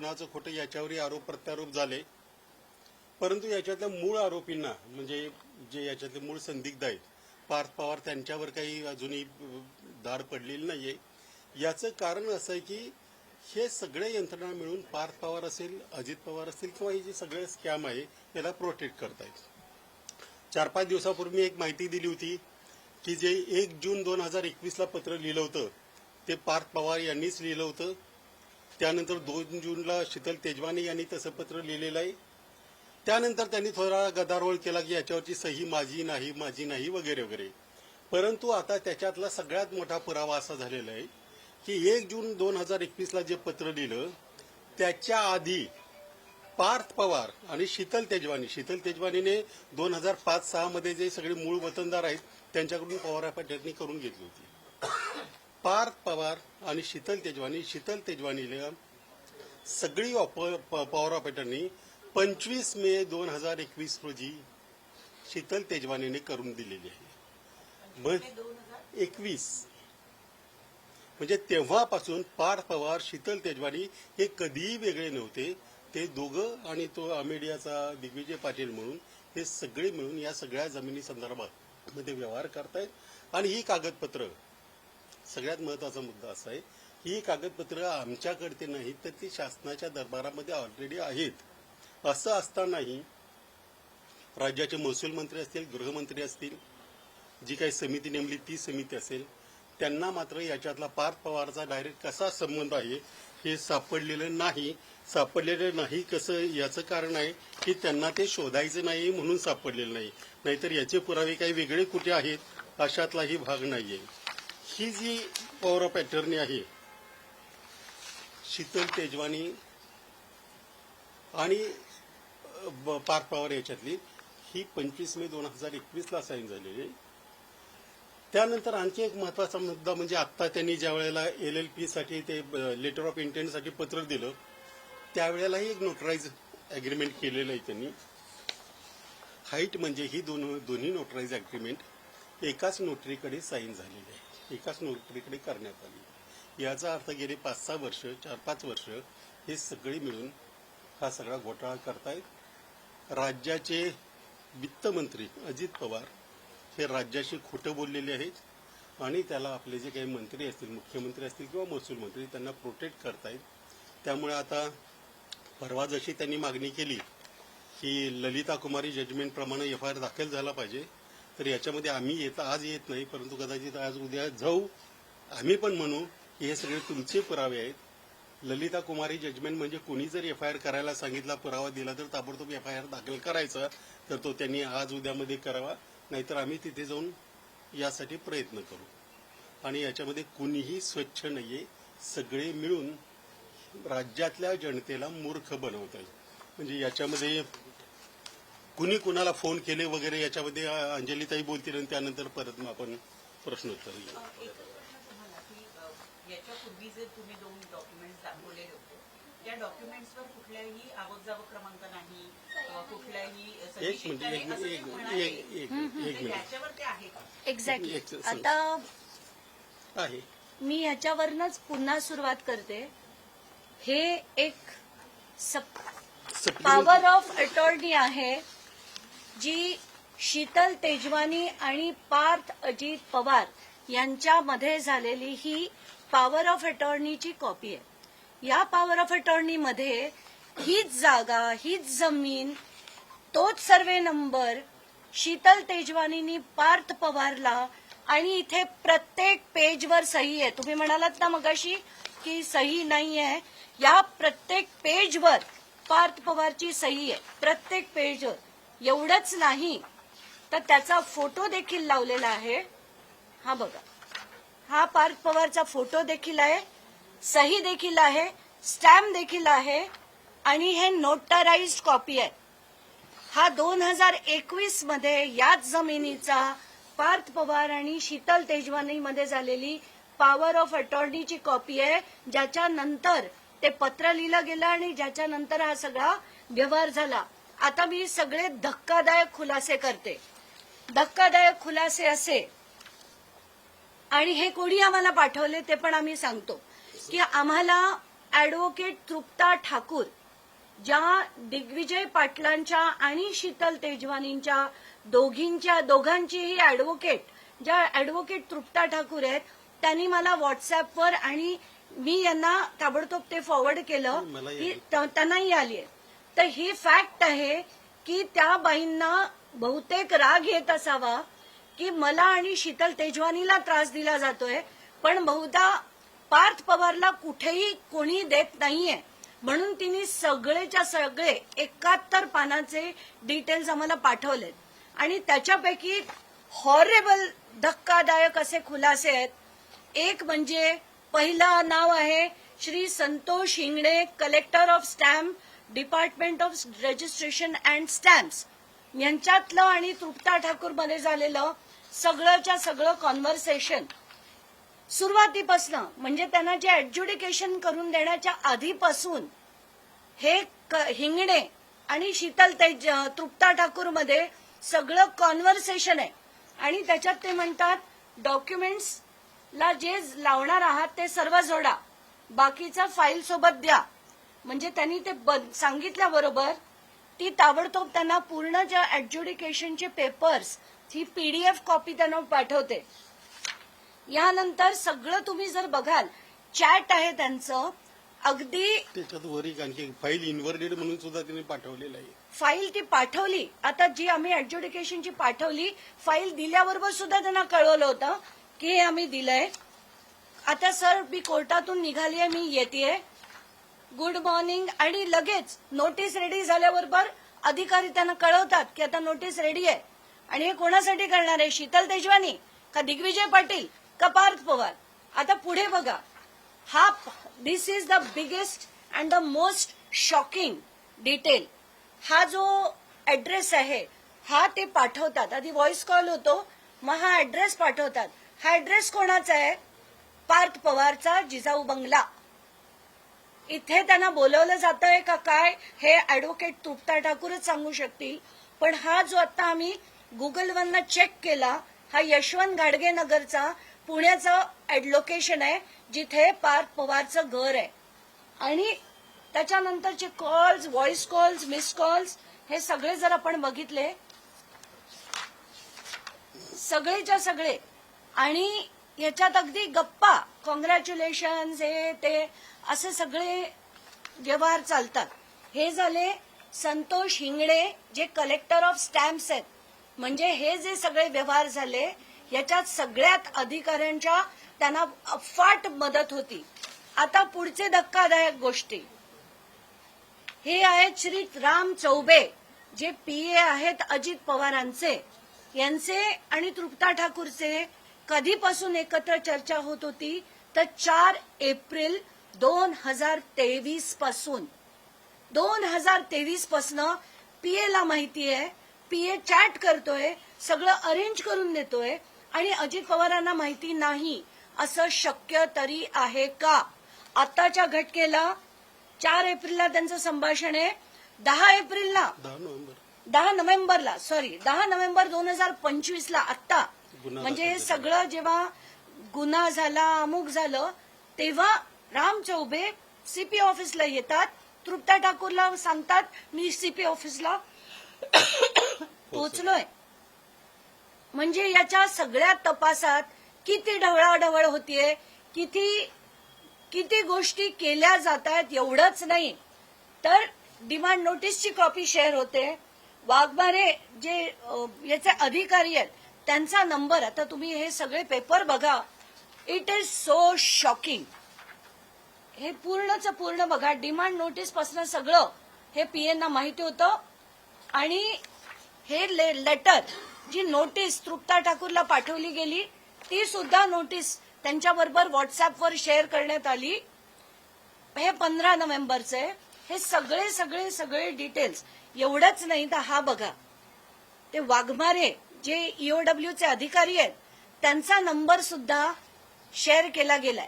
कुणाचं खोटं याच्यावरही आरोप प्रत्यारोप झाले, परंतु याच्यातल्या मूळ आरोपींना म्हणजे जे याच्यातले मूळ संदिग्ध आहेत पार्थ पवार त्यांच्यावर काही अजूनही दाद पडलेली नाहीये. याचं कारण असं आहे की हे सगळे यंत्रणा मिळून पार्थ पवार असेल, अजित पवार असतील किंवा हे जे सगळे स्कॅम आहे याला प्रोटेक्ट करतायत. 4-5 दिवसापूर्वी एक माहिती दिली होती की जे 1 जून 2021ला पत्र लिहिलं होतं ते पार्थ पवार यांनीच लिहिलं होतं. त्यानंतर 2 जूनला शीतल तेजवानी यांनी तसं पत्र लिहिलेलं आहे. त्यानंतर त्यांनी थोडा गदारोळ केला की याच्यावरची सही माझी नाही वगैरे वगैरे. परंतु आता त्याच्यातला सगळ्यात मोठा पुरावा असा झालेला आहे की 1 जून 2021ला जे पत्र लिहिलं त्याच्या आधी पार्थ पवार आणि शीतल तेजवानीने 2005-06 मध्ये जे सगळे मूळ वतनदार आहेत त्यांच्याकडून पवार पॅटर्नी करून घेतली होती. पार्थ पवार आणि शीतल तेजवानीला सगळी पवार पॅटर्नी 25 मे 2021 रोजी शीतल तेजवानीने करून दिलेली आहे. मग 21 म्हणजे तेव्हापासून पार्थ पवार शीतल तेजवानी हे कधीही वेगळे नव्हते. ते दोघं आणि तो अमेडियाचा दिग्विजय पाटील म्हणून हे सगळे मिळून या सगळ्या जमिनी संदर्भात मध्ये व्यवहार करतायत. आणि ही कागदपत्र सगळ्यात महत्वाचा मुद्दा असा आहे ही कागदपत्र आमच्याकडे नाहीत तर ती शासनाच्या दरबारामध्ये ऑलरेडी आहेत. असं असतानाही राज्याचे महसूल मंत्री असतील, गृहमंत्री असतील, जी काही समिती नेमली ती समिती असेल, त्यांना मात्र याच्यातला पार्थ पवारचा डायरेक्ट कसा संबंध आहे हे सापडलेलं नाही. कसं याचं कारण आहे की त्यांना ते शोधायचं नाही म्हणून सापडलेलं नाही, नाहीतर याचे पुरावे काही वेगळे कुठे आहेत अशातलाही भाग नाहीये. ही जी पॉवर ऑफ अटर्नी आहे शीतल तेजवानी आणि पार्थ पवार याच्यातली ही 25 मे 2021ला साईन झालेली आहे. त्यानंतर आणखी एक महत्वाचा मुद्दा म्हणजे आत्ता त्यांनी ज्या वेळेला LLP साठी ते लेटर ऑफ इंटेंटसाठी पत्र दिलं त्यावेळेलाही एक नोटराईज अग्रीमेंट केलेलं आहे त्यांनी. हाईट म्हणजे ही दोन्ही नोटराईज अग्रीमेंट एकाच नोटरीकडे साईन झालेली आहे, एकाच नोटरीकडे करण्यात आली. याचा अर्थ गेले 5-6 वर्ष 4-5 वर्ष हे सगळे मिळून हा सगळा घोटाळा करतायत. राज्याचे वित्तमंत्री अजित पवार हे राज्याशी खोटं बोललेले आहेत आणि त्याला आपले जे काही मंत्री असतील, मुख्यमंत्री असतील किंवा महसूल मंत्री त्यांना प्रोटेक्ट करतायत. त्यामुळे आता परवा जशी त्यांनी मागणी केली की ललिता कुमारी जजमेंट प्रमाणे FIR दाखल झाला पाहिजे, तर याच्यामध्ये आम्ही आज येत नाही, परंतु कदाचित आज उद्या जाऊ आम्ही पण म्हणू की हे सगळे तुमचे पुरावे आहेत. ललिता कुमारी जजमेंट म्हणजे कोणी जर FIR करायला सांगितला, पुरावा दिला तर ताबडतोब FIR दाखल करायचा, तर तो त्यांनी आज उद्यामध्ये करावा, नाहीतर आम्ही तिथे जाऊन यासाठी प्रयत्न करू. आणि याच्यामध्ये कुणीही स्वच्छ नाहीये, सगळे मिळून राज्यातल्या जनतेला मूर्ख बनवत आहेत. म्हणजे याच्यामध्ये कुणी कुणाला फोन केले वगैरे याच्यामध्ये अंजलीताई बोलतील आणि त्यानंतर परत मग आपण प्रश्नोत्तर घेऊ. याच्यापूर्वी जे तुम्ही 2 डॉक्युमेंट्स दाखवले होते त्या डॉक्युमेंट्सवर कुठल्याही आवक-जावक क्रमांक नाही, कुठल्याही एक मिनिट याच्यावर ते आहे का? एक्झॅक्टली. आता आहे मी ह्याच्यावरनच पुन्हा सुरुवात करते. हे एक पॉवर ऑफ अटॉर्नी आहे जी शीतल तेजवानी आणि पार्थ अजित पवार यांच्यामध्ये झालेली ही पॉवर ऑफ अटॉर्नीची कॉपी आहे. या पॉवर ऑफ अटॉर्नी मध्ये हीच जागा, हीच जमीन, तोच सर्वे नंबर शीतल तेजवानीनी पार्थ पवारला आणि इथे प्रत्येक पेजवर सही आहे. तुम्ही म्हणालात ना मगाशी की सही नाही आहे, या प्रत्येक पेजवर पार्थ पवारची सही आहे, प्रत्येक पेजवर. एवढंच नाही तर त्याचा फोटो देखील लावलेला आहे. हा बघा, हा पार्थ पवारचा फोटो देखील आहे, सही देखील आहे, स्टॅम्प देखील आहे आणि हे नोटराइज्ड कॉपी आहे. हा 2021 मध्ये याच जमिनीचा पार्थ पवार आणि शीतल तेजवानी मध्ये झालेली पॉवर ऑफ अटॉर्नीची कॉपी आहे, ज्याच्यानंतर ते पत्र लिहिलं गेलं आणि ज्याच्यानंतर हा सगळा व्यवहार झाला. आता मी सगळे धक्कादायक खुलासे करते. धक्कादायक खुलासे असे, आणि हे कोणी आम्हाला पाठवले ते पण आम्ही सांगतो, की आम्हाला ऍडव्होकेट तृप्ता ठाकूर ज्या दिग्विजय पाटलांच्या आणि शीतल तेजवानींच्या दोघांचीही ऍडव्होकेट ज्या ऍडव्होकेट तृप्ता ठाकूर आहेत त्यांनी मला व्हॉट्सअपवर आणि मी यांना ताबडतोब ते फॉरवर्ड केलं की त्यांनाही आली आहे. तर ही फॅक्ट आहे की त्या बाईंना बहुतेक राग येत असावा की मला आणि शीतल तेजवानीला त्रास दिला जातोय, पण बहुधा पार्थ पवारला कुठेही कोणी देत नाहीये, म्हणून तिने सगळेच्या सगळे 71 पानाचे डिटेल्स आम्हाला पाठवलेत आणि त्याच्यापैकी हॉरेबल धक्कादायक असे खुलासे आहेत. एक म्हणजे पहिलं नाव आहे Shri Santosh Hingane, collector of stamp, department of registration and stamps, यांच्यातलं आणि तृप्ता ठाकूर मध्ये झालेलं सगळंच्या सगळं कॉन्व्हर्सेशन सुरुवातीपासून म्हणजे त्यांना जे ऍडज्युडिकेशन करून देण्याच्या आधीपासून हे हिंगणे आणि शीतल तृप्ता ठाकूर मध्ये सगळं कॉन्व्हर्सेशन आहे आणि त्याच्यात ते म्हणतात डॉक्युमेंट्सला जे लावणार आहात ते सर्व जोडा, बाकीचं फाईल सोबत द्या. म्हणजे त्यांनी ते सांगितल्याबरोबर ती ताबडतोब त्यांना पूर्ण ज्या ऍडज्युडिकेशनचे पेपर्स ही पीडीएफ कॉपी त्यांना पाठवते. यानंतर सगळं तुम्ही जर बघाल चॅट आहे त्यांचं अगदी त्याच्यात वर एक आणखी फाईल इन्व्हर्टेड म्हणून सुद्धा त्यांनी पाठवलेलं आहे. फाईल ती पाठवली, आता जी आम्ही ऍडज्युडिकेशनची पाठवली फाईल दिल्याबरोबर सुद्धा त्यांना कळवलं होतं की हे आम्ही दिलंय. आता सर मी कोर्टातून निघाली आहे, मी येतेय, गुड मॉर्निंग, आणि लगेच नोटीस रेडी झाल्याबरोबर अधिकारी त्यांना कळवतात की आता नोटीस रेडी आहे. आणि हे कोणासाठी करणार आहे, शीतल तेजवानी का दिग्विजय पाटील का पार्थ पवार? आता पुढे बघा, हा this is the biggest and the most shocking detail. हा जो ऍड्रेस आहे हा ते पाठवतात, आधी व्हॉइस कॉल होतो, मग हा ऍड्रेस पाठवतात. हा ऍड्रेस कोणाचा आहे? पार्थ पवारचा जिजाऊ बंगला. इथे त्यांना बोलवलं जातंय का काय हे ऍडव्होकेट तृप्ता ठाकूरच सांगू शकतील. पण हा जो आता आम्ही गुगलवरनं चेक केला हा यशवंत घाडगे नगरचा पुण्याचं लोकेशन आहे जिथे पार्थ पवारचं घर आहे. आणि त्याच्यानंतरचे calls, voice calls, miss calls हे सगळे जर आपण बघितले सगळेच्या सगळे, आणि याच्यात अगदी गप्पा कॉंग्रॅच्युलेशन्स हे ते असे सगळे व्यवहार चालतात. हे झाले संतोष हिंगणे जे कलेक्टर ऑफ स्टॅम्प्स आहेत. म्हणजे हे जे सगळे व्यवहार झाले याच्यात सगळ्यात अधिकाऱ्यांच्या त्यांना अफाट मदत होती. आता पुढचे धक्कादायक गोष्टी हे आहेत श्री राम चौबे जे पीए आहेत अजित पवारांचे, यांचे आणि तृप्ता ठाकूरचे कधीपासून एकत्र चर्चा होत होती तर 4 एप्रिल 2023 पासून. 2023 पासून पीएला माहिती आहे, पीए चॅट करतोय, सगळं अरेंज करून देतोय आणि अजित पवारांना माहिती नाही असं शक्य तरी आहे का? आताच्या घटनेला 4 एप्रिलला त्यांचं संभाषण आहे, 10 नोव्हेंबर 2025ला आत्ता म्हणजे हे सगळं जेव्हा गुन्हा झाला अमुक झालं तेव्हा राम चौबे सीपी ऑफिसला येतात, तृप्ता ठाकूरला सांगतात मी सीपी ऑफिसला पोहोचलोय. म्हणजे याच्या सगळ्या तपासात किती ढवळाढवळ होतीये, किती गोष्टी केल्या जात आहेत. एवढंच नाही तर डिमांड नोटीसची कॉपी शेअर होते. वाघमारे जे याचे अधिकारी आहेत त्यांचा नंबर, आता तुम्ही हे सगळे पेपर बघा, इट इज सो शॉकिंग. हे पूर्णच पूर्ण बघा, डिमांड नोटीस पासून सगळं हे पीएना माहिती होतं. आणि हे लेटर जी नोटीस तृप्ता ठाकूरला पाठवली गेली ती सुद्धा नोटीस त्यांच्याबरोबर व्हॉट्सअपवर शेअर करण्यात आली. हे 15 नोव्हेंबरचे. हे सगळे सगळे सगळे डिटेल्स. एवढंच नाही तर हा बघा, ते वाघमारे जे ईओडब्ल्यूचे अधिकारी आहेत त्यांचा नंबर सुद्धा शेअर केला गेलाय.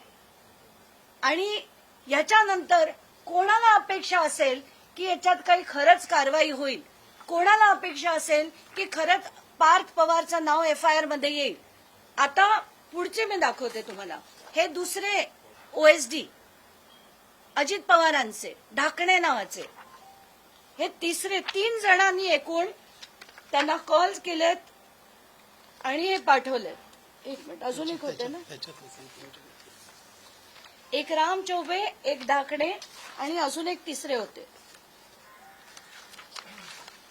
आणि याच्यानंतर कोणाला अपेक्षा असेल की याच्यात काही खरंच कारवाई होईल, कोणाला अपेक्षा असेल की खरंच पार्थ पवारचं नाव एफआयआर मध्ये येईल. आता पुढचे मी दाखवते तुम्हाला. हे दुसरे ओएसडी अजित पवारांचे ढाकणे नावाचे, हे तिसरे 3 जणांनी एकूण त्यांना कॉल्स केलेत आणि हे पाठवलेत. एक मिनिट, अजून एक होते ना, एक राम चौबे, एक ढाकणे आणि अजून एक तिसरे होते.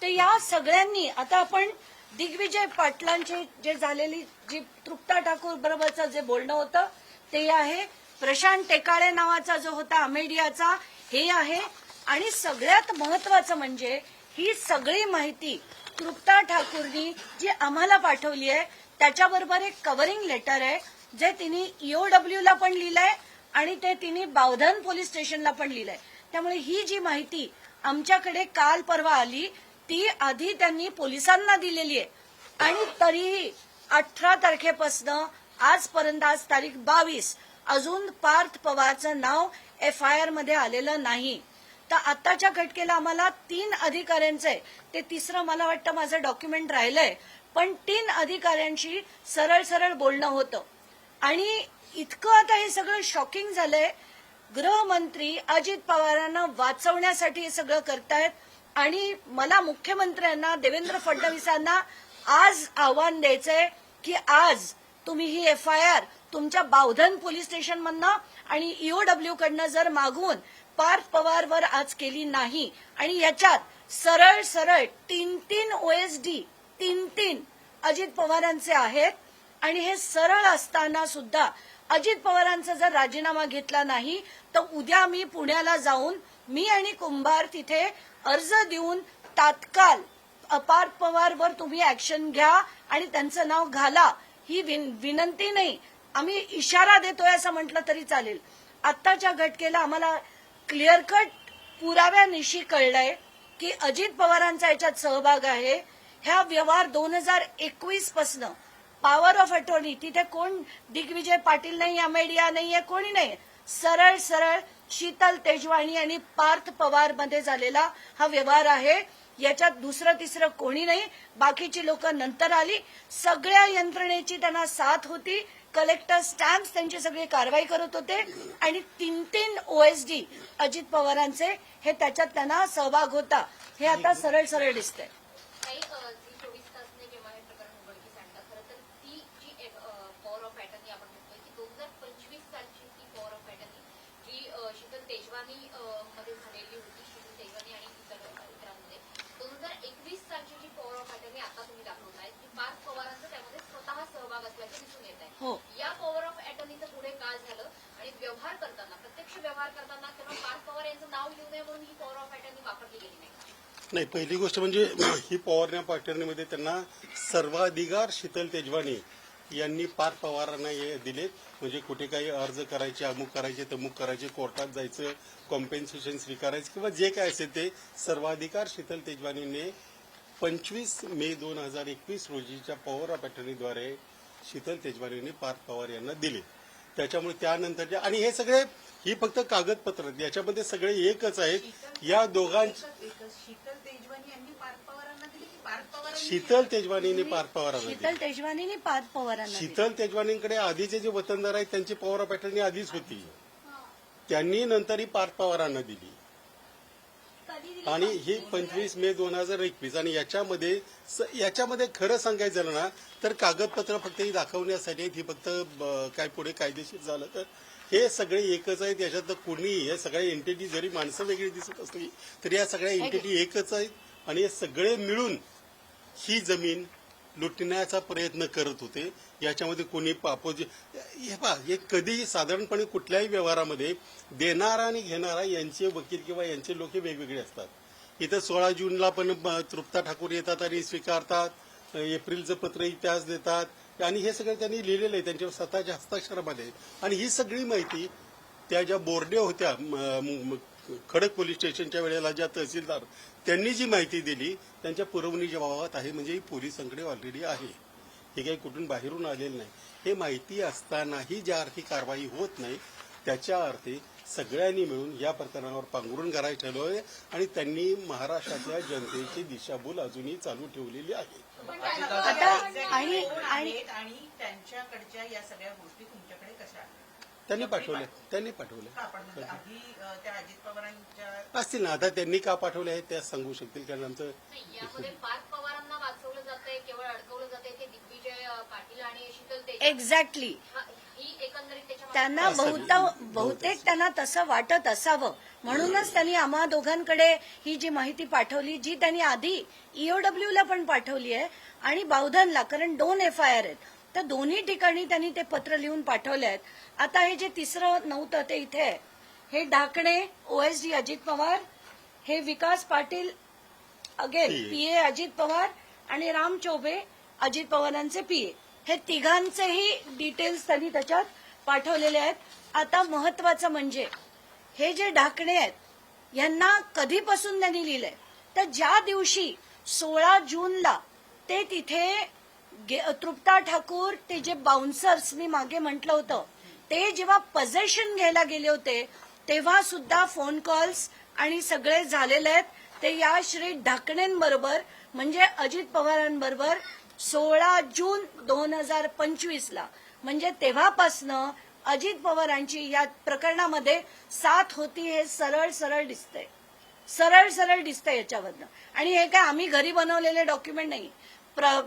तर या सगळ्यांनी आता आपण दिग्विजय पाटलांची जे झालेली जी तृप्ता ठाकूर बरोबरचं जे बोलणं होतं ते आहे, प्रशांत टेकाळे नावाचा जो होता अमेडियाचा हे आहे, आणि सगळ्यात महत्वाचं म्हणजे ही सगळी माहिती तृप्ता ठाकूरनी जी आम्हाला पाठवली आहे त्याच्याबरोबर एक कव्हरिंग लेटर आहे जे तिने ईओडब्ल्यूला पण लिहिलंय आणि ते तिने बावधन पोलीस स्टेशनला पण लिहिलंय. त्यामुळे ही जी माहिती आमच्याकडे काल परवा आली ती आधी त्यांनी पोलिसांना दिलेली आहे, आणि तरीही 18 तारखेपासून आजपर्यंत, आज तारीख 22, अजून पार्थ पवारचं नाव FIR मध्ये आलेलं नाही. तर आताच्या घटकेला आम्हाला 3 अधिकाऱ्यांचे, ते तिसरं मला वाटतं माझं डॉक्युमेंट राहिलंय, पण 3 अधिकाऱ्यांशी सरळ सरळ बोलणं होतं. आणि इतकं आता हे सगळं शॉकिंग झालंय, गृहमंत्री अजित पवारांना वाचवण्यासाठी हे सगळं करतायत. आणि मला मुख्यमंत्र्यांना, देवेंद्र फडणवीसांना आज आव्हान द्यायचंय की आज तुम्ही ही FIR तुमच्या बावधन पोलीस स्टेशनमधनं आणि ईओडब्ल्यू कडनं जर मागून पार्थ पवारवर आज केली नाही, आणि याच्यात सरळ सरळ 3 OSD 3 अजित पवारांचे आहेत, आणि हे सरळ असताना सुद्धा अजित पवारांचा जर राजीनामा घेतला नाही तर उद्या मी पुण्याला जाऊन मी आणि कुंभार तिथे अर्ज देऊन तात्काळ पार्थ पवारवर तुम्ही ऍक्शन घ्या आणि त्यांचं नाव घाला, ही विनंती नाही, आम्ही इशारा देतोय असं म्हटलं तरी चालेल. आत्ताच्या घटकेला आम्हाला क्लिअर कट पुराव्यानिशी कळलंय की अजित पवारांचा याच्यात सहभाग आहे. ह्या व्यवहार 2021 पासून पॉवर ऑफ अटॉर्नी, तिथे कोण दिग्विजय पाटील नाही, अमेडिया नाहीये, कोणी नाही, सरळ सरळ शीतल तेजवानी आणि पार्थ पवार मध्ये झालेला हा व्यवहार आहे. याच्यात दुसरं तिसरं कोणी नाही, बाकीची लोक नंतर आली, सगळ्या यंत्रणेची त्यांना साथ होती, कलेक्टर स्टॅम्प्स त्यांची सगळी कारवाई करत होते, आणि 3 OSD अजित पवारांचे हे त्याच्यात त्यांना सहभाग होता. हे आता सरळ सरळ दिसतंय. शीतल तेजवानी मध्ये झालेली होती, शीतल तेजवानी आणि इतरांमध्ये 2021 सालची जी पॉवर ऑफ अटर्नी आता तुम्ही दाखवताय की पार्थ पवारांचा त्यामध्ये स्वतः सहभाग असल्याचे दिसून येत आहे. हो. या पॉवर ऑफ अटर्नीचं पुढे काय झालं, आणि व्यवहार करताना, प्रत्यक्ष व्यवहार करताना तेव्हा पार्थ पवार यांचं नाव येऊ नये म्हणून ही पॉवर ऑफ अटर्नी वापरली गेली नाही. नाही, पहिली गोष्ट म्हणजे ही पॉवर ऑफ अटर्नीमध्ये त्यांना सर्वाधिकार शीतल तेजवानी यांनी पार्थ पवारांना दिले. म्हणजे कुठे काही अर्ज करायचे, अमुक करायचे, तमुक करायचे, कोर्टात जायचं, कॉम्पेन्सेशन स्वीकारायचं किंवा जे काय असेल ते सर्वाधिकार शीतल तेजवानीने 25 मे 2021 रोजीच्या पॉवर ऑफ अटर्नीद्वारे शीतल तेजवानीने पार्थ पवार यांना दिले. त्याच्यामुळे त्यानंतर आणि हे सगळे ही फक्त कागदपत्र, याच्यामध्ये सगळे एकच आहेत. या दोघांची शीतल तेजवानी यांनी पार्थ पवारांना दिली की पार्थ पवारांनी? शीतल तेजवानीने पार्थ पवारांना दिली. शीतल तेजवानीने पार्थ पवारांना दिली. शीतल तेजवानींकडे आधीचे जे वतनदार आहेत त्यांची पॉवर ऑफ अटर्नी आधीच होती, त्यांनी नंतर ही पार्थ पवारांना दिली. आणि ही 25 मे 2021. आणि याच्यामध्ये खरं सांगायचं झालं ना तर कागदपत्र फक्त ही दाखवण्यासाठी आहेत, ही फक्त काय पुढे कायदेशीर झालं तर हे सगळे एकच आहेत. याच्यात कोणी, हे सगळ्या एंटिटी जरी माणसं वेगळी दिसत असली तरी या सगळ्या एंटिटी एकच आहेत, आणि हे सगळे मिळून ही जमीन लुटण्याचा प्रयत्न करत होते. याच्यामध्ये कोणी हे कधीही साधारणपणे कुठल्याही व्यवहारामध्ये देणारा आणि घेणारा यांचे वकील किंवा यांचे लोक वेगवेगळे असतात. इथं 16 जूनला पण तृप्ता ठाकूर येतात आणि स्वीकारतात, एप्रिलचं पत्रही त्याच देतात, आणि हे सगळं त्यांनी लिहिलेलं आहे त्यांच्या स्वतःच्या हस्ताक्षरामध्ये. आणि ही सगळी माहिती त्या ज्या बोर्डे होत्या खडक पोलीस स्टेशनच्या वेळेला, ज्या तहसीलदार त्यांनी जी माहिती दिली त्यांच्या पुरवणी जबाबात आहे. म्हणजे ही पोलिसांकडे ऑलरेडी आहे, हे काही कुठून बाहेरून आलेलं नाही. हे माहिती असतानाही ज्या अर्थी कारवाई होत नाही त्याच्या अर्थी सगळ्यांनी मिळून या प्रकरणावर पांघरून करायचं ठरवलं आहे, आणि त्यांनी महाराष्ट्रातल्या जनतेची दिशाभूल अजूनही चालू ठेवलेली आहे. आता आणि आणि त्यांच्याकडच्या या सगळ्या गोष्टी तुमच्याकडे कशा आल्या? त्यांनी पाठवले. का आपण म्हणजे आधी त्या अजित पवारांच्या असतील ना, आता त्यांनी का पाठवले आहे त्या सांगू शकतील, कारण आमचं नाही, यामध्ये पार्थ पवारांना वाचवलं जातंय, केवळ अडकवलं जातंय ते दिग्विजय पाटील आणि शीतल तेजवानी. एक्झॅक्टली. ही एकंदरीत त्याच्या त्यांना बहुतेक त्यांना तसं वाटत असावं, म्हणूनच त्यांनी आम्हा दोघांकडे ही जी माहिती पाठवली, जी त्यांनी आधी ईओडब्ल्यूला पण पाठवली आहे आणि बावधनला, कारण 2 FIR आहेत. तर दोन्ही ठिकाणी त्यांनी ते पत्र लिहून पाठवले आहेत. आता हे जे तिसरं नव्हतं ते इथे आहे. हे ढाकणे OSD अजित पवार, हे विकास पाटील अगेन PA अजित पवार आणि राम चौबे अजित पवारांचे PA. हे तिघांचेही डिटेल्स त्यांनी त्याच्यात पाठवलेले आहेत. आता महत्वाचं म्हणजे हे जे ढाकणे आहेत यांना कधीपासून त्यांनी लिहिलंय, तर ज्या दिवशी 16 जूनला ते तिथे तृप्ता ठाकूर, ते जे बाउन्सर्स मी मागे म्हटलं होतं, ते जेव्हा पोझेशन घ्यायला गेले होते तेव्हा सुद्धा फोन कॉल्स आणि सगळे झालेले आहेत. ते या श्री ढाकणेंबरोबर म्हणजे अजित पवारांबरोबर 16 जून 2025ला, म्हणजे तेव्हापासनं अजित पवारांची या प्रकरणामध्ये साथ होती. हे सरळ सरळ दिसतंय याच्यावरनं. आणि हे काय आम्ही घरी बनवलेले डॉक्युमेंट नाही.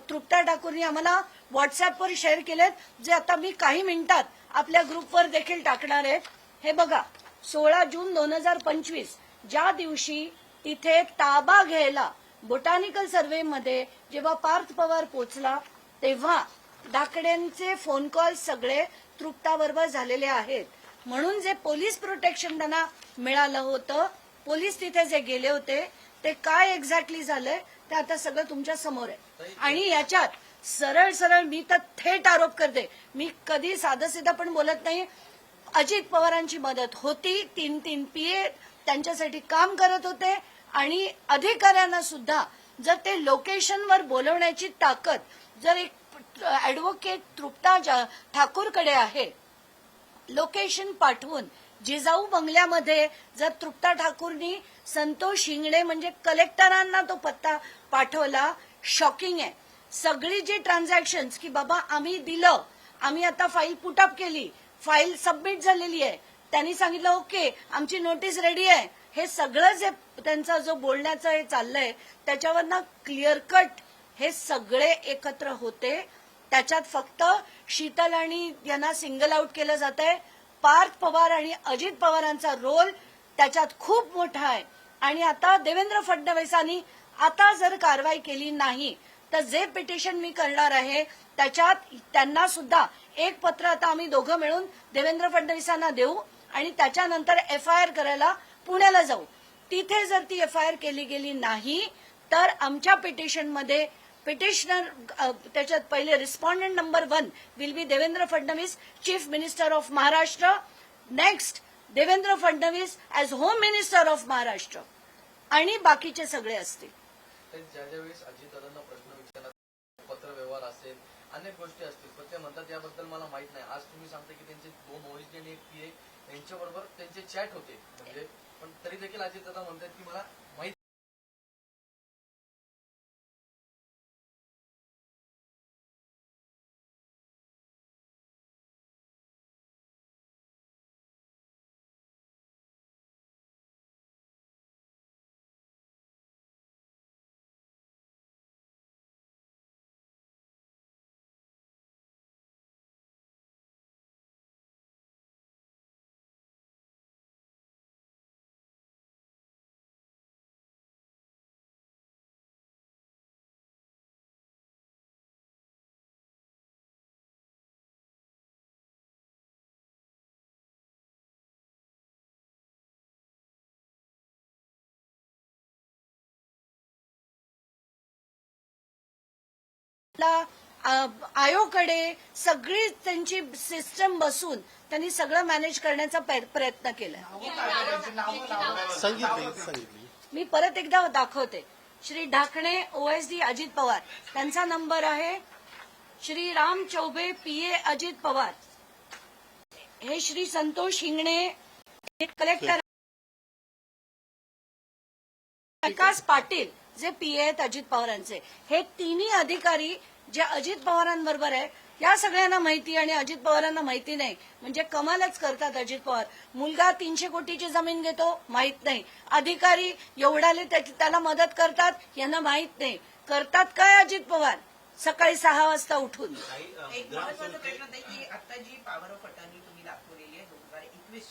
तृप्ता ठाकूरनी आम्हाला व्हॉट्सअपवर शेअर केलेत, जे आता मी काही मिनिटात आपल्या ग्रुपवर देखील टाकणार आहेत. हे बघा, 16 जून 2025 ज्या दिवशी तिथे ताबा घ्यायला बोटॅनिकल सर्व्हेमध्ये जेव्हा पार्थ पवार पोचला, तेव्हा ढाकण्यांचे फोन कॉल सगळे तृप्ताबरोबर झालेले आहेत. म्हणून जे पोलीस प्रोटेक्शन त्यांना मिळालं होतं, पोलीस तिथे जे गेले होते, ते काय एक्झॅक्टली झालंय ते आता सगळं तुमच्या समोर आहे. आणि याच्यात सरळ सरळ मी तर थेट आरोप करते, मी कधी साधं पण बोलत नाही. अजित पवारांची मदत होती. 3 PA त्यांच्यासाठी काम करत होते आणि अधिकाऱ्यांना सुद्धा जर ते लोकेशनवर बोलवण्याची ताकद जर एक ऍडव्होकेट तृप्ता ठाकूरकडे आहे, लोकेशन पाठवून जिजाऊ बंगल्यामध्ये जर तृप्ता ठाकूरनी संतोष हिंगणे म्हणजे कलेक्टरांना तो पत्ता पाठवला, शॉकिंग आहे. सगळी जी ट्रान्झॅक्शन्स की बाबा आम्ही दिलं, आम्ही आता फाईल पुटअप केली, फाईल सबमिट झालेली आहे, त्यांनी सांगितलं ओके आमची नोटीस रेडी आहे, हे सगळं जे त्यांचा जो बोलण्याचं हे चाललंय त्याच्यावरनं क्लिअर कट हे सगळे एकत्र होते. त्याच्यात फक्त शीतल आणि यांना सिंगल आउट केलं जात आहे. पार्थ पवार आणि अजित पवारांचा रोल त्याच्यात खूप मोठा आहे. आणि आता देवेंद्र फडणवीसांनी आता जर कारवाई केली नाही तर जे पिटिशन मी करणार आहे त्याच्यात त्यांना सुद्धा एक पत्र आता आम्ही दोघं मिळून देवेंद्र फडणवीसांना देऊ आणि त्याच्यानंतर FIR करायला पुण्याला जाऊ. तिथे जर ती FIR केली गेली नाही तर आमच्या पिटिशनमध्ये पिटिशनर त्याच्यात पहिले respondent number 1 will be Devendra Fadnavis, chief minister of Maharashtra. Next Devendra Fadnavis as home minister of Maharashtra आणि बाकीचे सगळे असतील. ज्या वेळेस अजितदादांना प्रश्न विचारला, पत्र व्यवहार असेल, अनेक गोष्टी असतील, पण ते म्हणतात याबद्दल मला माहित नाही. आज तुम्ही सांगता की त्यांचे 2 OSD आणि 1 PA यांच्याबरोबर त्यांचे चॅट होते, म्हणजे पण तरी देखील अजितदादा म्हणतात की मला माहित आयोकडे सगळी त्यांची सिस्टम बसून त्यांनी सगळं मॅनेज करण्याचा प्रयत्न केला. सांगितली. मी परत एकदा दाखवते. श्री ढाकणे OSD अजित पवार, त्यांचा नंबर आहे. श्री राम चौबे PA अजित पवार, हे श्री संतोष हिंगणे कलेक्टर, विकास पाटील जे PA आहेत अजित पवारांचे, हे तिन्ही अधिकारी जे अजित पवारांबरोबर आहे या सगळ्यांना माहिती आणि अजित पवारांना माहिती नाही म्हणजे कमालच करतात अजित पवार. मुलगा 300 कोटीची जमीन घेतो माहित नाही, अधिकारी एवढाले त्याला मदत करतात यांना माहित नाही. करतात काय अजित पवार सकाळी 6 वाजता उठून. एक महत्वाचा प्रश्न आहे की आता जी पॉवर ऑफ अटर्नी तुम्ही दाखवलेली आहे 2021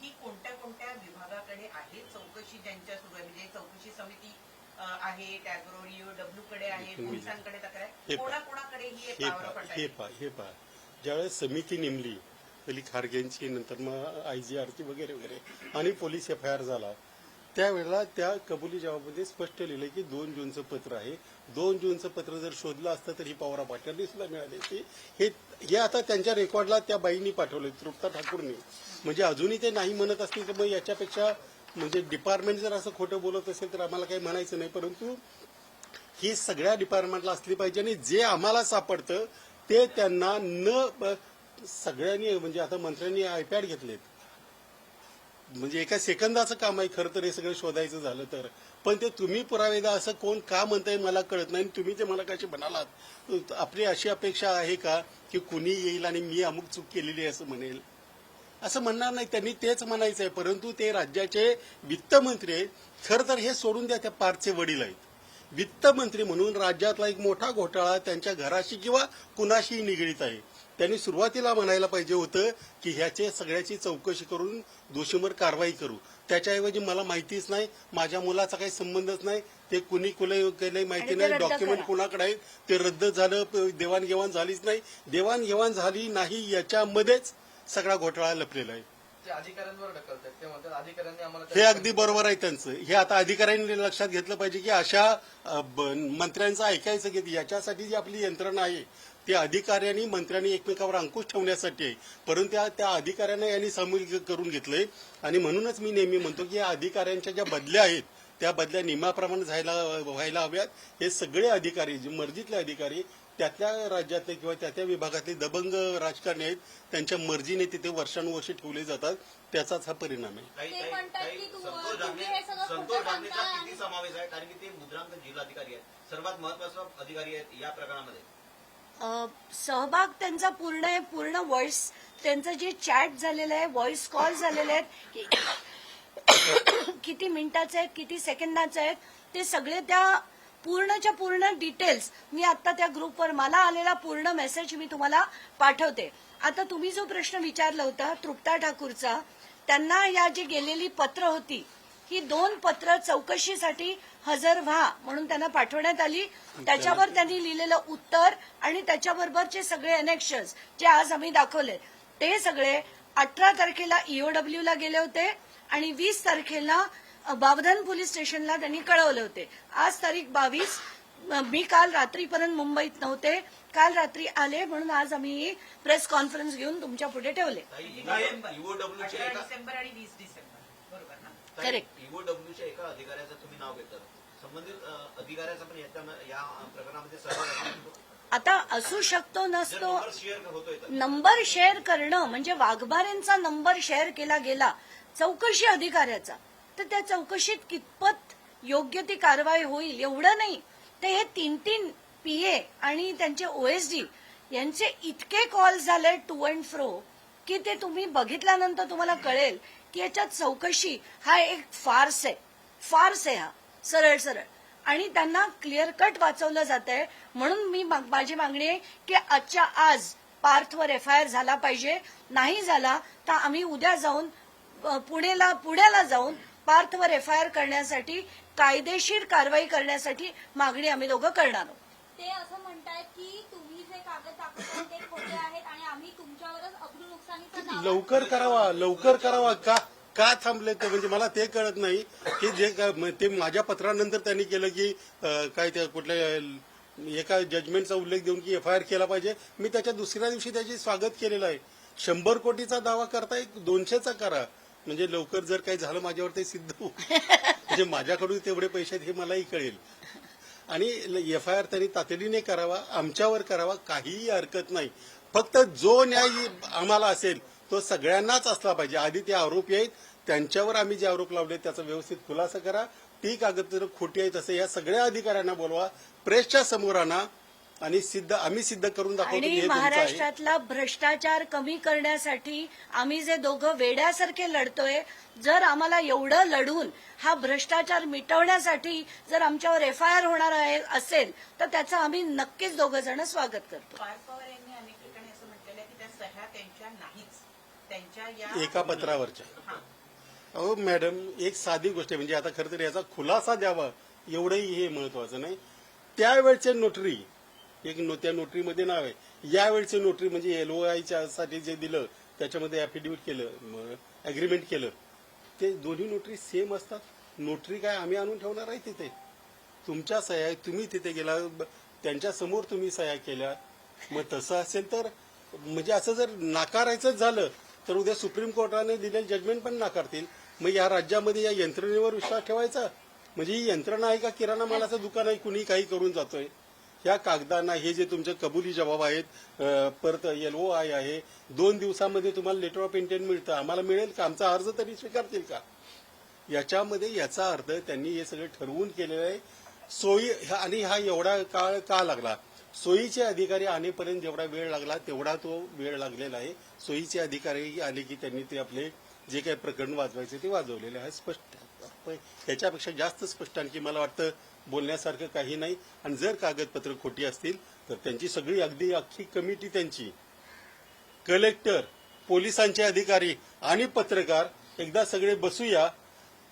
ही कोणत्या कोणत्या विभागाकडे आहे चौकशी ज्यांच्या सुरू आहे म्हणजे चौकशी समिती आहे त्याचबरोबर ईओडब्ल्यू कडे आहे पोलिसांकडे तक्रार आहे कोणाकोणाकडे ही पॉवर ऑफ अटर्नी हे पहा ज्यावेळेस समिती नेमली पहिली खारगेंची नंतर मग IGRची वगैरे वगैरे आणि पोलीस FIR झाला त्यावेळेला त्या कबुली जबाबमध्ये स्पष्ट लिहिलं की 2 जूनचं पत्र आहे. 2 जूनचं पत्र जर शोधलं असतं तर ही पॉवर ऑफ अटर्नी सुद्धा मिळाली असती. हे आता त्यांच्या रेकॉर्डला त्या बाईंनी पाठवलं तृप्ता ठाकूरनी. म्हणजे अजूनही ते नाही म्हणत असतील तर मग याच्यापेक्षा म्हणजे डिपार्टमेंट जर असं खोटं बोलत असेल तर आम्हाला काही म्हणायचं नाही. परंतु ही सगळ्या डिपार्टमेंटला असली पाहिजे आणि जे आम्हाला सापडतं ते त्यांना सगळ्यांनी म्हणजे आता मंत्र्यांनी iPad घेतलेत म्हणजे एका सेकंदाचं काम आहे खरं तर हे सगळं शोधायचं झालं तर. पण ते तुम्ही पुरावे द्या असं कोण का म्हणताय मला कळत नाही. तुम्ही ते मला कसे म्हणालात आपली अशी अपेक्षा आहे का की कुणी येईल आणि मी अमुक चूक केलेली आहे असं म्हणेल असं म्हणणार नाही. त्यांनी तेच म्हणायचं आहे. परंतु ते राज्याचे वित्तमंत्री आहेत. खरं तर हे सोडून द्या त्या पार्थचे वडील आहेत. वित्तमंत्री म्हणून राज्यातला एक मोठा घोटाळा त्यांच्या घराशी किंवा कुणाशीही निगडीत आहे. त्यांनी सुरुवातीला म्हणायला पाहिजे होतं की ह्याचे सगळ्याची चौकशी करून दोषींवर कारवाई करू. त्याच्याऐवजी मला माहितीच नाही माझ्या मुलाचा काही संबंधच नाही ते कुणी केलंय माहिती नाही डॉक्युमेंट कुणाकडे आहेत ते रद्द झालं देवाणघेवाण झालीच नाही. देवाणघेवाण झाली नाही याच्यामध्येच सगळा घोटाळा लपलेला आहे. ते अधिकाऱ्यांवर ढकलतात ते म्हणतात अधिकाऱ्यांनी आम्हाला हे अगदी बरोबर आहे त्यांचं. हे आता अधिकाऱ्यांनी लक्षात घेतलं पाहिजे की अशा मंत्र्यांचं ऐकायचं की याच्यासाठी जी आपली यंत्रणा आहे ते अधिकाऱ्यांनी मंत्र्यांनी एकमेकावर अंकुश ठेवण्यासाठी आहे. परंतु त्या अधिकाऱ्यांना यांनी सामील करून घेतलंय आणि म्हणूनच मी नेहमी म्हणतो की या अधिकाऱ्यांच्या ज्या बदल्या आहेत त्या बदल्या नियमाप्रमाणे व्हायला हव्यात. हे सगळे अधिकारी जे मर्जीतले अधिकारी त्यातल्या राज्यातले किंवा त्या विभागातले दबंग राजकारणी आहेत त्यांच्या मर्जीने तिथे वर्षानुवर्षे ठेवले जातात त्याचाच हा परिणाम आहे. ते म्हणतात की संतोष तुम्ही हे सगळं संतोष खोटं दामलेचा सांगता. किती समावेश आहे कारण की ते मुद्रांक जिल्हाधिकारी आहेत सर्वात महत्वाचा अधिकारी आहेत या प्रकरणामध्ये. सहभाग त्यांचा पूर्ण आहे. पूर्ण व्हॉइस त्यांचं जे चॅट झालेलं आहे व्हॉइस कॉल झालेले आहेत किती मिनिटाचे आहेत किती सेकंदाचे आहेत ते सगळे त्या पूर्णच्या पूर्ण डिटेल्स मी आता त्या ग्रुपवर मला आलेला पूर्ण मेसेज मी तुम्हाला पाठवते. आता तुम्ही जो प्रश्न विचारला होता तृप्ता ठाकूरचा त्यांना या जी गेलेली पत्र होती ही 2 पत्र चौकशीसाठी हजर व्हा म्हणून त्यांना पाठवण्यात आली. त्याच्यावर त्यांनी लिहिलेलं उत्तर आणि त्याच्याबरोबरचे सगळे अनेक्शन्स जे आज आम्ही दाखवले ते सगळे 18 तारखेला EOW ला गेले होते आणि 20 तारखेला बावधन पोलीस स्टेशनला त्यांनी कळवले होते. आज तारीख 22. मी काल रात्रीपर्यंत मुंबईत नव्हते काल रात्री आले म्हणून आज आम्ही प्रेस कॉन्फरन्स घेऊन तुमच्या पुढे ठेवले. EOWच्या 18 डिसेंबर आणि 20 डिसेंबर बरोबर ना. करेक्ट. EOWच्या एका अधिकाऱ्याचं तुम्ही नाव घेतलं संबंधित अधिकाऱ्याचा पण या प्रकरणामध्ये सहभाग असतो. आता असू शकतो नसतो. नंबर शेअर होतोय तर नंबर शेअर करणं म्हणजे वाघबारेंचा नंबर शेअर केला गेला चौकशी अधिकाऱ्याचा तर त्या चौकशीत कितपत योग्य ती कारवाई होईल एवढं नाही. ते हे 3 PA आणि त्यांचे OSD यांचे इतके कॉल झाले टू अँड फ्रो की ते तुम्ही बघितल्यानंतर तुम्हाला कळेल की याच्यात चौकशी हा एक फार्स आहे हा सरळ सरळ आणि त्यांना क्लिअर कट वाचवलं जात आहे. म्हणून माझी मागणी आहे की आजच्या आज पार्थवर FIR झाला पाहिजे. नाही झाला तर आम्ही उद्या जाऊन पुण्याला जाऊन पार्थवर FIR करण्यासाठी कायदेशीर कारवाई करण्यासाठी मागणी आम्ही दोघं करणार आहोत. ते असं म्हणतायत की तुम्ही जे कागद दाखवताय ते खोटे आहेत आणि आम्ही तुमच्यावरच अब्रू नुकसानीचा दावा लवकर करावा का थांबले ते म्हणजे मला ते कळत नाही की जे ते माझ्या पत्रानंतर त्यांनी केलं की काय त्या कुठल्या एका जजमेंटचा उल्लेख देऊन की FIR केला पाहिजे. मी त्याच्या दुसऱ्या दिवशी त्याचे स्वागत केलेलं आहे. 100 कोटीचा दावा करताय 200चा करा म्हणजे लवकर जर काही झालं माझ्यावर ते सिद्ध होईल म्हणजे माझ्याकडून तेवढे पैसे हे मलाही कळेल आणि FIR त्यांनी तातडीने करावा आमच्यावर करावा काहीही हरकत नाही. फक्त जो न्याय आम्हाला असेल तो सगळ्यांनाच असला पाहिजे. आधी ते आरोपी आहेत त्यांच्यावर आम्ही जे आरोप लावले त्याचा व्यवस्थित खुलासा करा. ती कागदपत्र खोटी आहेत असं या सगळ्या अधिकाऱ्यांना बोलवा प्रेसच्या समोर आणा आणि आम्ही सिद्ध करून दाखवतो की आणि हे तुमचं आहे. महाराष्ट्रातला भ्रष्टाचार कमी करण्यासाठी आम्ही जे दोघं वेड्यासारखे लढतोय, जर आम्हाला एवढं लढून हा भ्रष्टाचार मिटवण्यासाठी जर आमच्यावर FIR होणार असेल तर त्याचं आम्ही नक्कीच दोघं जण स्वागत करतो. पार्थ पवार यांनी अनेक ठिकाणी असं म्हटलेलं आहे की त्या सह्या त्यांच्या नाहीच, त्यांच्या या एका पत्रावरच्या. हा. अहो मॅडम, एक साधी गोष्ट आहे, म्हणजे आता खरं तर याचा खुलासा द्यावा एवढंही हे महत्वाचं नाही. त्यावेळचे नोटरी त्या नोटरीमध्ये नाव आहे, यावेळचे नोटरी म्हणजे LOI साठी जे दिलं त्याच्यामध्ये ऍफिडेव्हिट केलं, अग्रीमेंट केलं, ते दोन्ही नोटरी सेम असतात. नोटरी काय आम्ही आणून ठेवणार आहे तिथे? तुमच्या सह्या तुम्ही तिथे गेला, त्यांच्या समोर तुम्ही सह्या केल्या. मग तसं असेल तर म्हणजे असं जर नाकारायचंच झालं तर उद्या सुप्रीम कोर्टाने दिलेलं जजमेंट पण नाकारतील. मग या राज्यामध्ये या यंत्रणेवर विश्वास ठेवायचा? म्हणजे ही यंत्रणा आहे का किराणा मालाचं दुकान आहे, कुणी काही करून जातोय? ह्या कागदांना हे जे तुमचे कबुली जबाब आहेत, परत LOI आहे, 2 दिवसामध्ये तुम्हाला लेटर ऑफ इंटेंट मिळतं. आम्हाला मिळेल का? आमचा अर्ज तरी स्वीकारतील का? याच्यामध्ये याचा अर्थ त्यांनी हे सगळं ठरवून केलेलं आहे. सोयी आणि हा एवढा काळ का लागला? सोयीचे अधिकारी आणेपर्यंत जेवढा वेळ लागला तेवढा तो वेळ लागलेला आहे. सोयीचे अधिकारी आले की त्यांनी ते आपले जे काही प्रकरण वाजवायचे ते वाजवलेले आहे. स्पष्ट, याच्यापेक्षा जास्त स्पष्ट आणखी मला वाटतं बोलण्यासारखं काही नाही. आणि जर कागदपत्र खोटी असतील तर त्यांची सगळी अख्खी कमिटी, त्यांची कलेक्टर, पोलिसांचे अधिकारी आणि पत्रकार एकदा सगळे बसूया,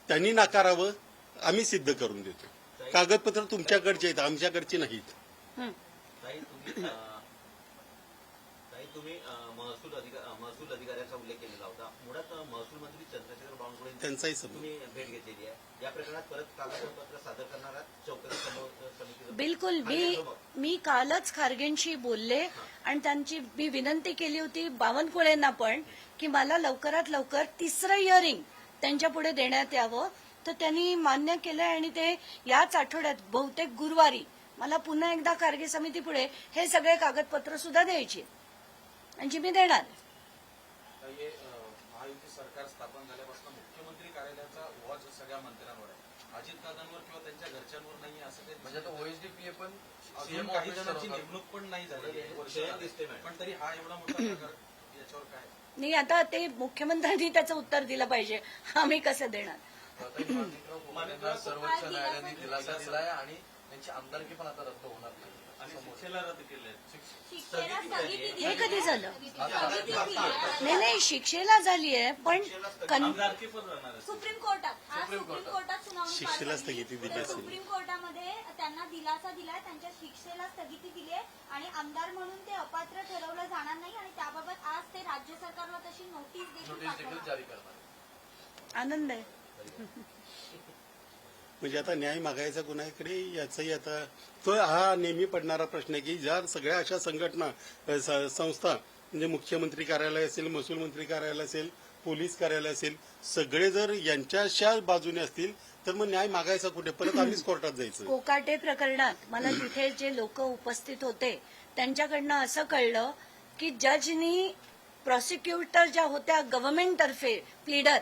त्यांनी नाकारावं, आम्ही सिद्ध करून देतो. कागदपत्र तुमच्याकडचे आहेत, आमच्याकडची नाहीत. ताई तुम्ही महसूल अधिकाऱ्याचा उल्लेख केलेला होता. मुळात महसूल मंत्री चंद्रशेखर बावनकुळे त्यांचाही संबंध. तुम्ही भेट घेतलेली आहे. या प्रकरणात परत कागदपत्र सादर करणार आहात चौकशी समितीला? बिलकुल. मी कालच खारगेंशी बोलले आणि त्यांची मी विनंती केली होती बावनकुळेंना पण की मला लवकरात लवकर 3रं हिअरिंग त्यांच्या पुढे देण्यात यावं. तर त्यांनी मान्य केलं आणि ते याच आठवड्यात बहुतेक गुरुवारी मला पुन्हा एकदा खारगे समिती पुढे हे सगळे कागदपत्र सुद्धा द्यायची आणि जी मी देणार. महायुती सरकार स्थापन झाल्यापासून मुख्यमंत्री कार्यालयाचा वॉच सगळ्या मंत्र्यांवर आहे, अजितदादांवर किंवा त्यांच्या घरच्यांवर नाही असं काही म्हणजे आता OSDPA पण CM काही जणांची नेमणूक पण नाही झाली आहे. वर्ष दिसते मॅडम. पण तरी हा एवढा मोठा प्रकार याच्यावर काय? नाही, आता ते मुख्यमंत्र्यांनी त्याचं उत्तर दिलं पाहिजे, आम्ही कसं देणार. मान्यता सर्वोच्च न्यायालयाने दिलासा दिलाय आणि त्यांची आमदारकी पण आता रद्द होणार नाही. आणि शिक्षेला रद्द केलंय. हे कधी झालं? नाही, शिक्षेला झाली आहे पण आमदारकी पण राहणार आहे. सुप्रीम कोर्टात सुनावणी पार शिक्षेला पडली. स्थगिती दिली तर असेल. सुप्रीम कोर्टामध्ये त्यांना दिलासा दिलाय, त्यांच्या शिक्षेला स्थगिती दिली आहे आणि आमदार म्हणून ते अपात्र ठरवलं जाणार नाही आणि त्याबाबत आज ते राज्य सरकारला तशी नोटीस देखील पाठवणार. जारी करणार. आनंद आहे. म्हणजे आता न्याय मागायचा कुणाकडे याचाही आता तो हा नेहमी पडणारा प्रश्न आहे की ज्या सगळ्या अशा संघटना, संस्था म्हणजे मुख्यमंत्री कार्यालय असेल, महसूल मंत्री कार्यालय असेल, पोलीस कार्यालय असेल, सगळे जर यांच्याच्या बाजूने असतील तर मग न्याय मागायचा कुठे? परत आम्हीच कोर्टात जायचं. कोकाटे प्रकरणात मला तिथे जे लोक उपस्थित होते त्यांच्याकडनं असं कळलं की जजनी, प्रॉसिक्युटर ज्या होत्या गव्हर्नमेंट तर्फे प्लीडर,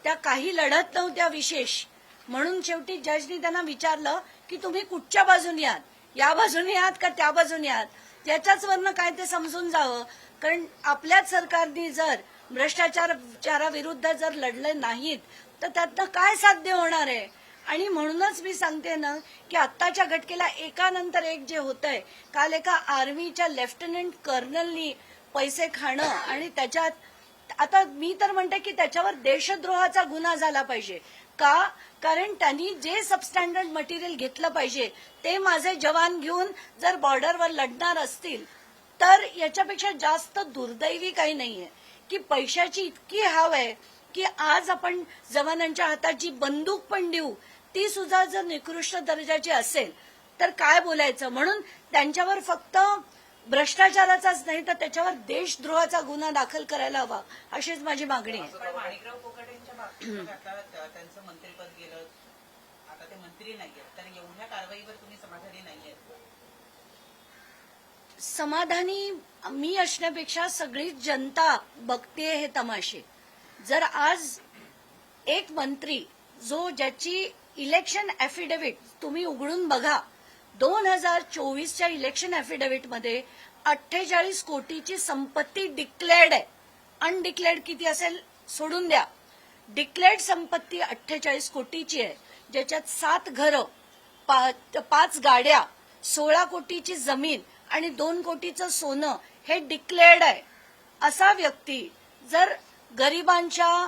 त्या काही लढत नव्हत्या विशेष, म्हणून शेवटी जजनी त्यांना विचारलं की तुम्ही कुठच्या बाजूने आहात, या बाजूने आहात का त्या बाजूने आहात, त्याच्याच वरनं काय ते समजून जावं. कारण आपल्याच सरकारने जर भ्रष्टाचाराविरुद्ध जर लढले नाहीत तर त्यातनं काय साध्य होणार आहे. आणि म्हणूनच मी सांगते ना की आत्ताच्या घटकेला एकानंतर एक जे होतंय, काल एका आर्मीच्या लेफ्टनंट कर्नलनी पैसे खाणं आणि त्याच्यात आता मी तर म्हणते की त्याच्यावर देशद्रोहाचा गुन्हा झाला पाहिजे. का? कारण त्यांनी जे सबस्टँडर्ड मटेरियल घेतलं पाहिजे ते माझे जवान घेऊन जर बॉर्डरवर लढणार असतील तर याच्यापेक्षा जास्त दुर्दैवी काही नाहीये की पैशाची इतकी हाव आहे की आज आपण जवानांच्या हातात जी बंदूक पण देऊ ती सुद्धा जर निकृष्ट दर्जाची असेल तर काय बोलायचं. म्हणून त्यांच्यावर फक्त भ्रष्टाचाराचाच नाही तर त्याच्यावर देशद्रोहाचा गुन्हा दाखल करायला हवा अशीच माझी मागणी आहे. पण माणिकराव कोकाटेंच्या बाबतीत आता त्यांचं मंत्रिपद गेलं, आता ते मंत्री नाहीये, तर एवढ्या कारवाईवर तुम्ही समाधानी नाहीये? समाधानी मी असण्यापेक्षा सगळी जनता बघतेय हे तमाशे. जर आज एक मंत्री ज्याची इलेक्शन ऍफिडेव्हिट तुम्ही उघडून बघा, 2024च्या इलेक्शन ॲफिडेव्हिटमध्ये 48 कोटीची संपत्ती डिक्लेअर्ड आहे. अनडिक्लेअर्ड किती असेल सोडून द्या. डिक्लेअर्ड संपत्ती 48 कोटीची आहे, ज्याच्यात 7 घरं, 5 गाड्या, 16 कोटीची जमीन आणि 2 कोटीचं सोनं हे डिक्लेअर्ड आहे. असा व्यक्ती जर गरिबांच्या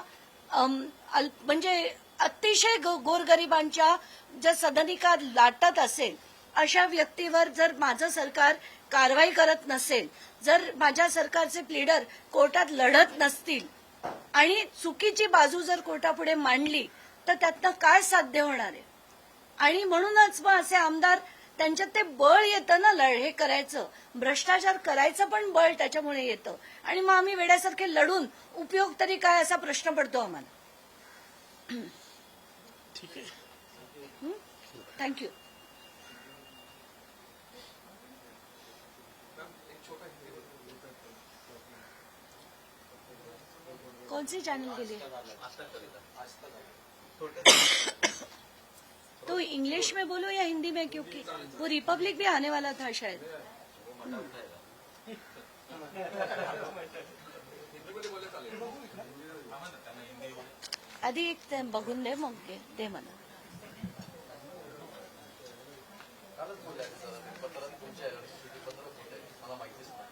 म्हणजे अतिशय गोरगरिबांच्या जर सदनिका लाटत असेल, अशा व्यक्तीवर जर माझं सरकार कारवाई करत नसेल, जर माझ्या सरकारचे प्लीडर कोर्टात लढत नसतील आणि चुकीची बाजू जर कोर्टापुढे मांडली तर त्यातनं काय साध्य होणार आहे? आणि म्हणूनच मग असे आमदार त्यांच्यात ते बळ येतं ना हे करायचं, भ्रष्टाचार करायचं पण बळ त्याच्यामुळे येतं. आणि मग आम्ही वेड्यासारखे लढून उपयोग तरी काय असा प्रश्न पडतो आम्हाला. ठीक आहे. थँक्यू. कौन सी चैनल के लिए? तो इंग्लिश में बोलो या हिंदी में, क्योंकि वो रिपब्लिक भी आने वाला था शायद. आधी एक ते बघून दे, मग दे मला. कालच बोलले आहे सर, पत्रात तुमच्या पत्र होते, मला माहितीच नाही.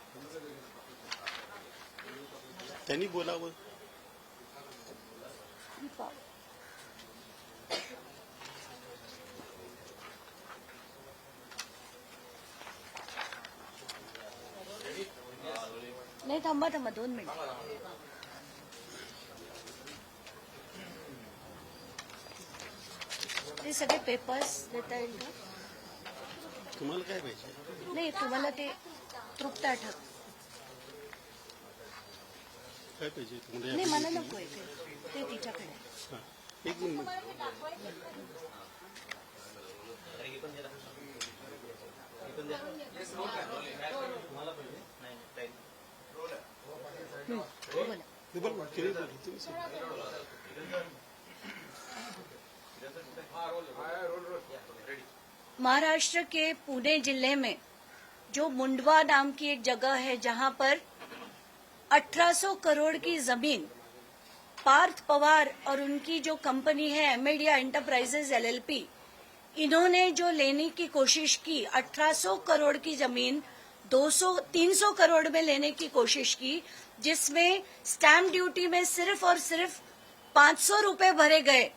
त्यांनी बोलावं. नाही, थांबा 2 मिनिट. ते सगळे पेपर्स देता येईल का? तुम्हाला काय पाहिजे? नाही, तुम्हाला ते तृप्ता आठव. काय पाहिजे तुम्हाला? नाही, मला नकोय ते तिच्याकडे. हां, एक मिनिट. बोला. महाराष्ट्र के पुणे जिले में जो मुंडवा नाम की एक जगह है, जहां पर 1800 करोड़ की जमीन पार्थ पवार और उनकी जो कंपनी है एमेडिया एंटरप्राइजेज LLP, इन्होंने जो लेने की कोशिश की, 1800 करोड़ की जमीन 300 करोड़ में लेने की कोशिश की, जिसमें स्टैम्प ड्यूटी में सिर्फ और सिर्फ 500 रुपए भरे गए.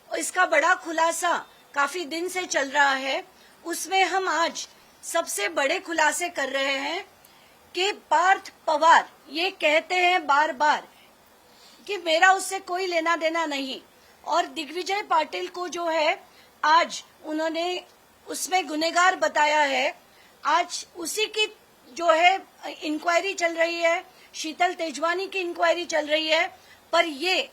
इसका बड़ा खुलासा काफी दिन से चल रहा है. उसमें हम आज सबसे बड़े खुलासे कर रहे हैं कि पार्थ पवार ये कहते हैं बार बार कि मेरा उससे कोई लेना देना नहीं, और दिग्विजय पाटिल को जो है आज उन्होंने उसमें गुनहगार बताया है. आज उसी की जो है इंक्वायरी चल रही है, शीतल तेजवानी की इंक्वायरी चल रही है. पर ये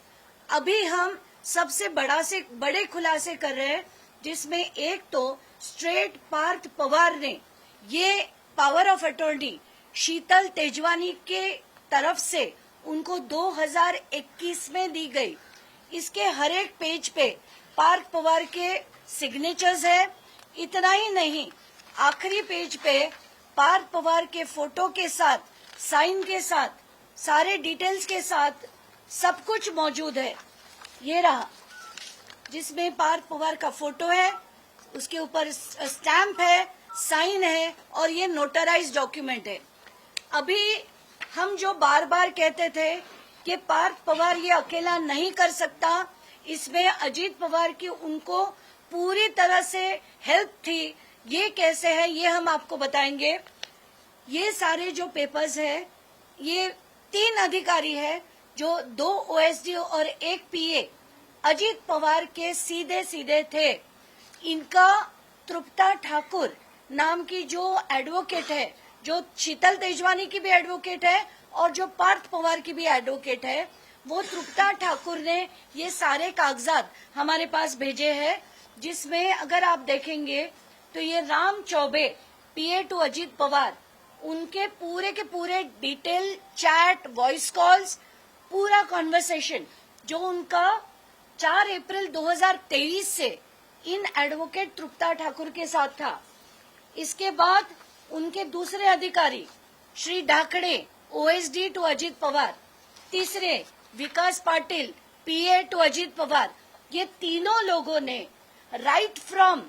अभी हम सबसे बड़े खुलासे कर रहे हैं, जिसमें एक तो स्ट्रेट पार्थ पवार ने ये power of attorney Sheetal Tejwani के तरफ से उनको 2021 में दी गई. इसके हर एक पेज पे पार्थ पवार के सिग्नेचर्स है. इतना ही नहीं, आखिरी पेज पे पार्थ पवार के फोटो के साथ, साइन के साथ, सारे डिटेल्स के साथ सब कुछ मौजूद है. ये रहा, जिसमें पार्थ पवार का फोटो है, उसके ऊपर स्टैम्प है, साइन है, और ये नोटराइज डॉक्यूमेंट है. अभी हम जो बार बार कहते थे कि पार्थ पवार ये अकेला नहीं कर सकता, इसमें अजीत पवार की उनको पूरी तरह से हेल्प थी, ये कैसे है ये हम आपको बताएंगे. ये सारे जो पेपर्स है, ये 3 अधिकारी है, जो 2 OSD और 1 PA अजीत पवार के सीधे सीधे थे. इनका तृप्ता ठाकुर नाम की जो एडवोकेट है, जो शीतल तेजवानी की भी एडवोकेट है और जो पार्थ पवार की भी एडवोकेट है, वो तृप्ता ठाकुर ने ये सारे कागजात हमारे पास भेजे हैं, जिसमें अगर आप देखेंगे तो ये राम चौबे PA टू अजीत पवार, उनके पूरे के पूरे डिटेल चैट, वॉइस कॉल्स, पूरा कॉन्वर्सेशन जो उनका 4 अप्रैल 2023 से इन एडवोकेट तृप्ता ठाकुर के साथ था, इसके बाद उनके दूसरे अधिकारी श्री ढाकड़े ओएसडी टू अजित पवार, तीसरे विकास पाटिल पीए टू अजित पवार, ये तीनों लोगों ने राइट फ्रॉम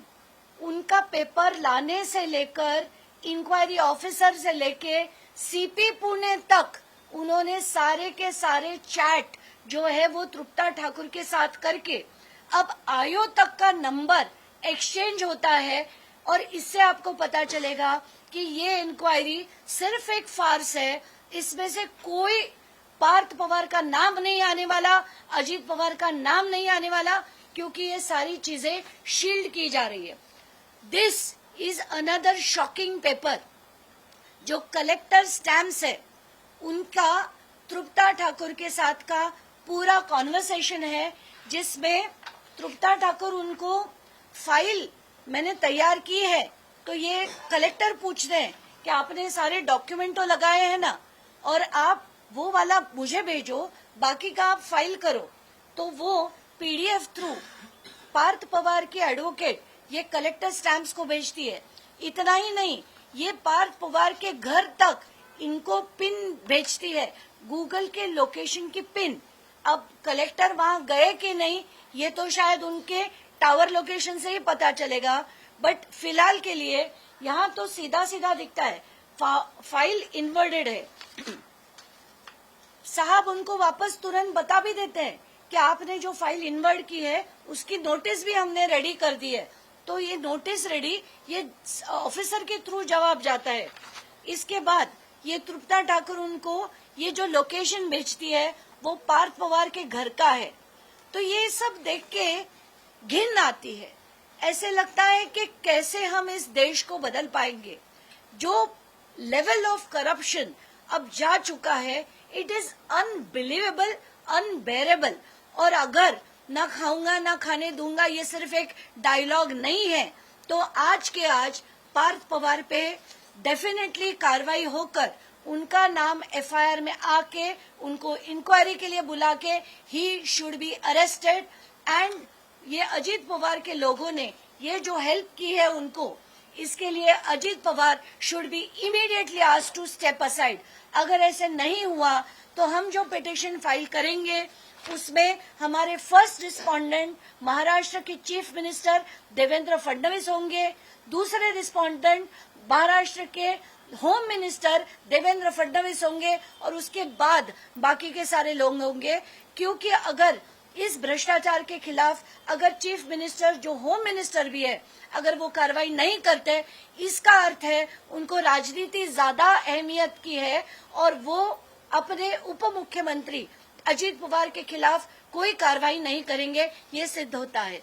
उनका पेपर लाने से लेकर इंक्वायरी ऑफिसर से लेके सीपी पुणे तक उन्होंने सारे के सारे चैट जो है वो तृप्ता ठाकुर के साथ करके अब आयो तक का नंबर एक्सचेंज होता है। और इससे आपको पता चलेगा कि ये इंक्वायरी सिर्फ एक फार्स है, इसमें से कोई पार्थ पवार का नाम नहीं आने वाला, अजीत पवार का नाम नहीं आने वाला, क्योंकि ये सारी चीजें शील्ड की जा रही है। दिस इज अनदर शॉकिंग पेपर। जो कलेक्टर स्टैम्प्स है उनका तृप्ता ठाकुर के साथ का पूरा कॉन्वर्सेशन है, जिसमें तृप्ता ठाकुर उनको फाइल मैंने तैयार की है, तो ये कलेक्टर पूछते हैं कि आपने सारे डॉक्यूमेंट तो लगाए हैं ना, और आप वो वाला मुझे भेजो, बाकी का आप फाइल करो। तो वो पीडीएफ थ्रू पार्थ पवार की एडवोकेट ये कलेक्टर स्टैम्प्स को भेजती है। इतना ही नहीं, ये पार्थ पवार के घर तक इनको पिन भेजती है, गूगल के लोकेशन की पिन। अब कलेक्टर वहां गए कि नहीं ये तो शायद उनके टावर लोकेशन से ही पता चलेगा, बट फिलहाल के लिए यहाँ तो सीधा सीधा दिखता है फाइल इनवर्टेड है। साहब उनको वापस तुरंत बता भी देते हैं कि आपने जो फाइल इनवर्ट की है उसकी नोटिस भी हमने रेडी कर दी है, तो ये नोटिस रेडी, ये ऑफिसर के थ्रू जवाब जाता है। इसके बाद ये तृप्ता ठाकुर उनको ये जो लोकेशन भेजती है वो पार्थ पवार के घर का है। तो ये सब देख के घिन आती है, ऐसे लगता है कि कैसे हम इस देश को बदल पाएंगे। जो लेवल ऑफ करप्शन अब जा चुका है, इट इज अनबिलीवेबल, अनबेरेबल। और अगर ना खाऊंगा ना खाने दूंगा ये सिर्फ एक डायलॉग नहीं है, तो आज के आज पार्थ पवार पे डेफिनेटली कार्रवाई होकर उनका नाम एफआईआर में आके उनको इंक्वायरी के लिए बुला के he should be arrested. And ये अजीत पवार के लोगों ने ये जो हेल्प की है उनको, इसके लिए Ajit Pawar should be immediately asked to step aside. अगर ऐसे नहीं हुआ तो हम जो पिटीशन फाइल करेंगे उसमें हमारे फर्स्ट रिस्पोंडेंट महाराष्ट्र के चीफ मिनिस्टर देवेंद्र फडणवीस होंगे, दूसरे रिस्पोंडेंट महाराष्ट्र के होम मिनिस्टर देवेंद्र फडणवीस होंगे, और उसके बाद बाकी के सारे लोग होंगे। क्योंकि अगर इस भ्रष्टाचार के खिलाफ अगर चीफ मिनिस्टर जो होम मिनिस्टर भी है अगर वो कार्रवाई नहीं करते, इसका अर्थ है उनको राजनीति ज्यादा अहमियत की है और वो अपने उप मुख्यमंत्री अजीत पवार के खिलाफ कोई कार्रवाई नहीं करेंगे, ये सिद्ध होता है।